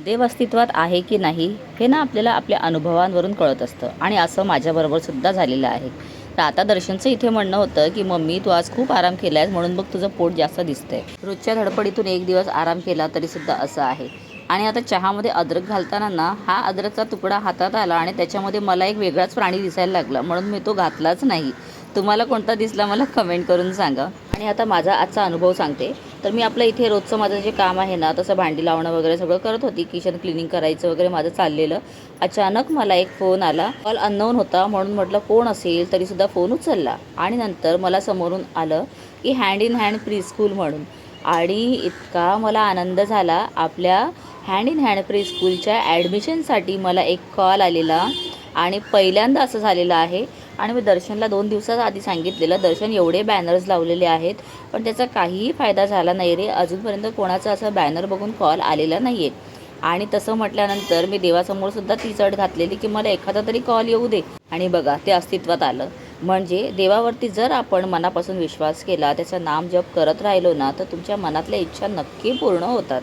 देव अस्तित्वात आहे की नाही हे ना आपल्याला आपल्या अनुभवांवरून कळत असतं आणि असं माझ्याबरोबर सुद्धा झालेलं आहे. तर आता दर्शनचं इथे म्हणणं होतं की मम्मी तू आज खूप आराम केला आहेस म्हणून बघ तुझं पोट जास्त दिसतंय. रोजच्या धडपडीतून एक दिवस आराम केला तरीसुद्धा असं आहे. आणि आता चहामध्ये अद्रक घालताना ना हा अद्रकचा तुकडा हातात आला आणि त्याच्यामध्ये मला एक वेगळाच प्राणी दिसायला लागला म्हणून मी तो घातलाच नाही. तुम्हाला कोणता दिसला मला कमेंट करून सांगा. आणि आता माझा आजचा अनुभव सांगते. तर मी आपलं इथे रोजचं माझं जे काम आहे ना तसं भांडी लावणं वगैरे सगळं करत होती. किचन क्लिनिंग करायचं वगैरे माझं चाललेलं. अचानक मला एक फोन आला. कॉल अननोन होता म्हणून म्हटलं कोण असेल तरीसुद्धा फोन उचलला. आणि नंतर मला समोरून आलं की hand in hand pre school म्हणून. आणि इतका मला आनंद झाला. आपल्या हँड इन हँड प्री स्कूलच्या ॲडमिशनसाठी मला एक कॉल आलेला आणि पहिल्यांदा असं झालेलं आहे. आणि मी दर्शनला 2 दिवसाच्या आधी सांगितलेलं, दर्शन एवढे बॅनर्स लावलेले आहेत पण त्याचा काहीही फायदा झाला नाही रे. अजूनपर्यंत कोणाचा असं बॅनर बघून कॉल आलेला नाही आहे. आणि तसं म्हटल्यानंतर मी देवासमोर सुद्धा तीच अट घातलेली की मला एखादा तरी कॉल येऊ दे. आणि बघा ते अस्तित्वात आलं. म्हणजे देवावरती जर आपण मनापासून विश्वास केला, त्याचं नामजप करत राहिलो ना तर तुमच्या मनातल्या इच्छा नक्की पूर्ण होतात.